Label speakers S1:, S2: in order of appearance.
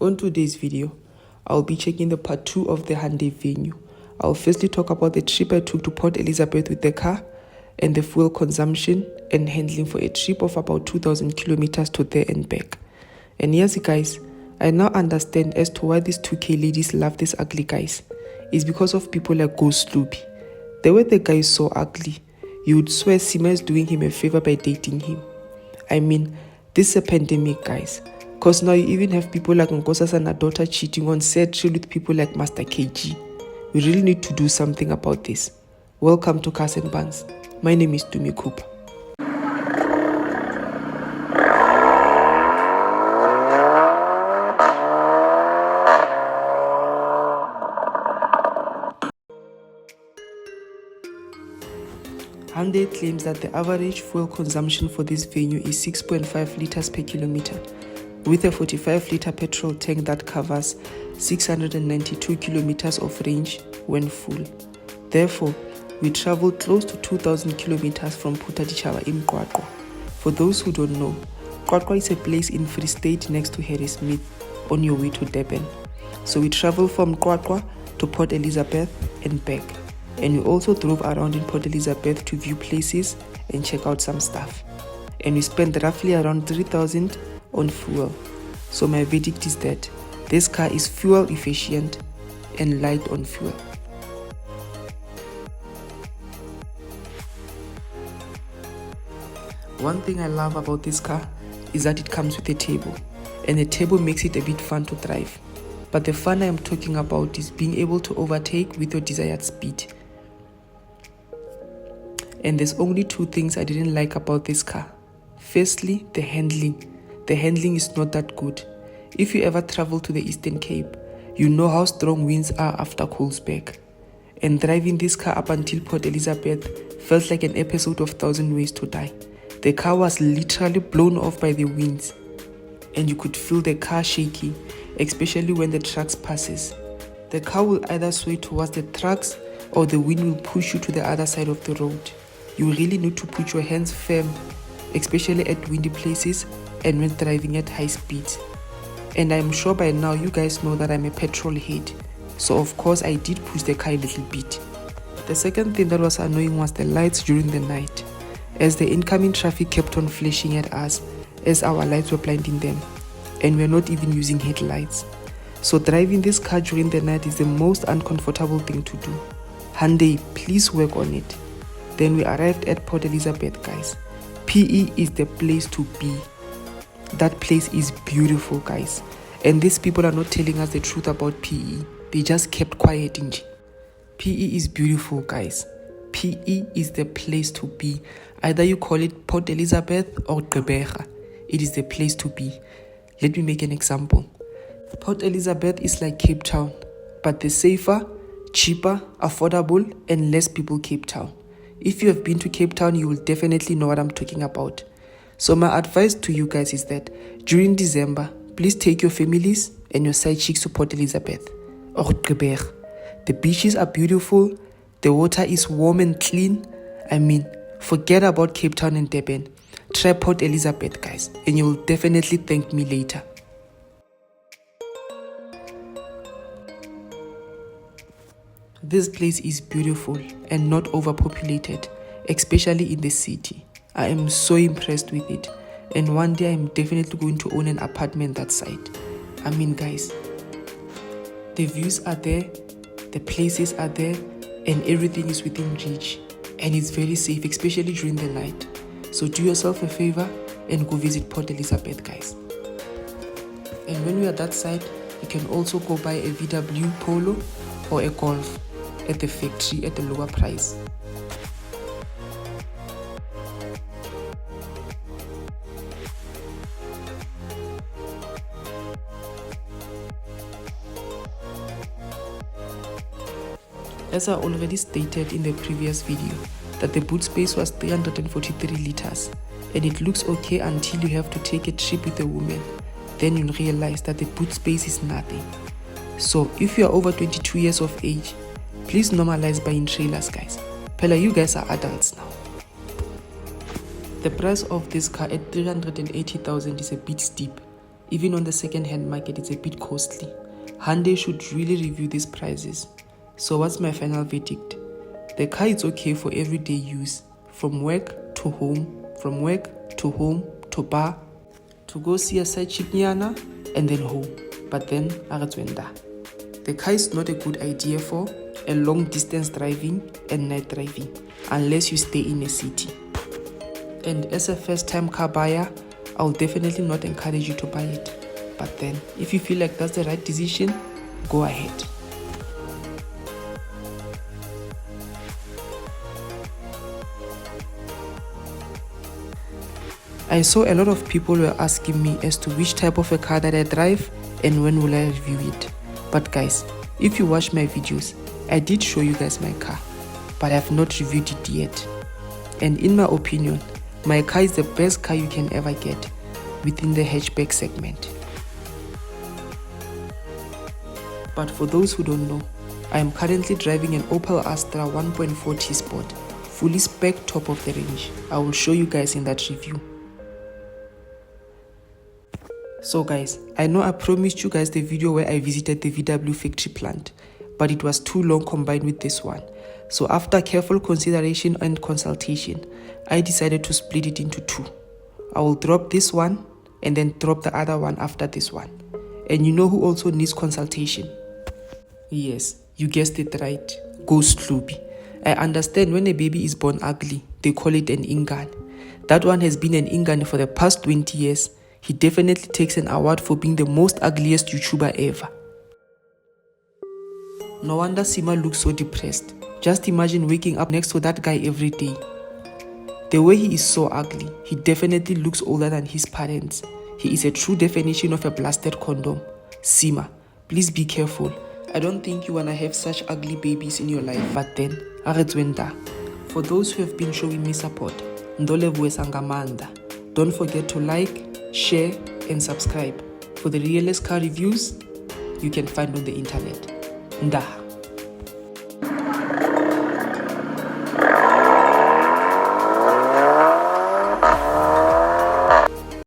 S1: On today's video, I'll be checking the part 2 of the Hyundai Venue. I'll firstly talk about the trip I took to Port Elizabeth with the car and the fuel consumption and handling for a trip of about 2,000 kilometers to there and back. And yes guys, I now understand as to why these 2K ladies love these ugly guys. It's because of people like Ghost Hlubi. The way the guy is so ugly, you would swear Seemah is doing him a favor by dating him. I mean, this is a pandemic guys. Cause now you even have people like Nkosazana Daughter cheating on said Trill with people like Master KG. We really need to do something about this. Welcome to Cars and Buns. My name is Tumi Cooper. Hyundai claims that the average fuel consumption for this Venue is 6.5 liters per kilometer, with a 45-liter petrol tank that covers 692 kilometers of range when full. Therefore, we traveled close to 2,000 kilometers from Putadichaba in Qwaqwa. For those who don't know, Qwaqwa is a place in Free State next to Harrismith on your way to Durban. So we traveled from Qwaqwa to Port Elizabeth and back. And we also drove around in Port Elizabeth to view places and check out some stuff. And we spent roughly around 3,000 on fuel. So my verdict is that this car is fuel efficient and light on fuel. One thing I love about this car is that it comes with a turbo, and the turbo makes it a bit fun to drive. But the fun I am talking about is being able to overtake with your desired speed. And there's only two things I didn't like about this car. Firstly, the handling. The handling is not that good. If you ever travel to the Eastern Cape, you know how strong winds are after Colesberg. And driving this car up until Port Elizabeth felt like an episode of 1,000 Ways to Die. The car was literally blown off by the winds, and you could feel the car shaking, especially when the trucks passes. The car will either sway towards the trucks or the wind will push you to the other side of the road. You really need to put your hands firm, especially at windy places and when driving at high speeds. And I'm sure by now you guys know that I'm a petrol head, so of course I did push the car a little bit. The second thing that was annoying was the lights during the night, as the incoming traffic kept on flashing at us as our lights were blinding them, and we're not even using headlights. So driving this car during the night is the most uncomfortable thing to do. Hyundai, please work on it. Then we arrived at Port Elizabeth guys. PE is the place to be. That place is beautiful guys, and these people are not telling us the truth about PE. They just kept quiet. PE is beautiful guys. PE is the place to be. Either you call it Port Elizabeth or Gqeberha. It is the place to be. Let me make an example. Port Elizabeth is like Cape Town, but the safer, cheaper, affordable and less people Cape Town. If you have been to Cape Town, you will definitely know what I'm talking about. So my advice to you guys is that during December, please take your families and your side chicks to Port Elizabeth or Gqeberha. The beaches are beautiful, the water is warm and clean. I mean, forget about Cape Town and Durban. Try Port Elizabeth guys, and you will definitely thank me later. This place is beautiful and not overpopulated, especially in the city. I am so impressed with it, and one day I'm definitely going to own an apartment that side. I mean guys, the views are there, the places are there, and everything is within reach, and it's very safe, especially during the night. So do yourself a favor and go visit Port Elizabeth guys. And when we are that side, you can also go buy a VW Polo or a Golf at the factory at a lower price. As I already stated in the previous video, that the boot space was 343 liters, and it looks okay until you have to take a trip with a woman. Then you realize that the boot space is nothing. So if you are over 22 years of age, please normalize buying trailers guys. Pella, you guys are adults now. The price of this car at 380,000 is a bit steep, Even on the second-hand market, it's a bit costly. Hyundai should really review these prices. So what's my final verdict? The car is okay for everyday use, from work to home, from work to home to bar, to go see a side chick nyana, and then home. But then, the car is not a good idea for a long distance driving and night driving, unless you stay in a city. And as a first time car buyer, I'll definitely not encourage you to buy it. But then, if you feel like that's the right decision, go ahead. I saw a lot of people were asking me as to which type of a car that I drive and when will I review it. But guys, if you watch my videos, I did show you guys my car, but I have not reviewed it yet. And in my opinion, my car is the best car you can ever get within the hatchback segment. But for those who don't know, I am currently driving an Opel Astra 1.4 T-Sport, fully spec top of the range. I will show you guys in that review. So guys, I know I promised you guys the video where I visited the VW factory plant, but it was too long combined with this one. So after careful consideration and consultation, I decided to split it into two. I will drop this one and then drop the other one after this one. And you know who also needs consultation? Yes, you guessed it right, Ghost Hlubi. I understand when a baby is born ugly, they call it an ingane. That one has been an ingane for the past 20 years. He definitely takes an award for being the most ugliest YouTuber ever. No wonder Seemah looks so depressed. Just imagine waking up next to that guy every day. The way he is so ugly, he definitely looks older than his parents. He is a true definition of a blasted condom. Seemah, please be careful. I don't think you wanna have such ugly babies in your life. But then, for those who have been showing me support, don't forget to like, share and subscribe for the realest car reviews you can find on the internet. Nda.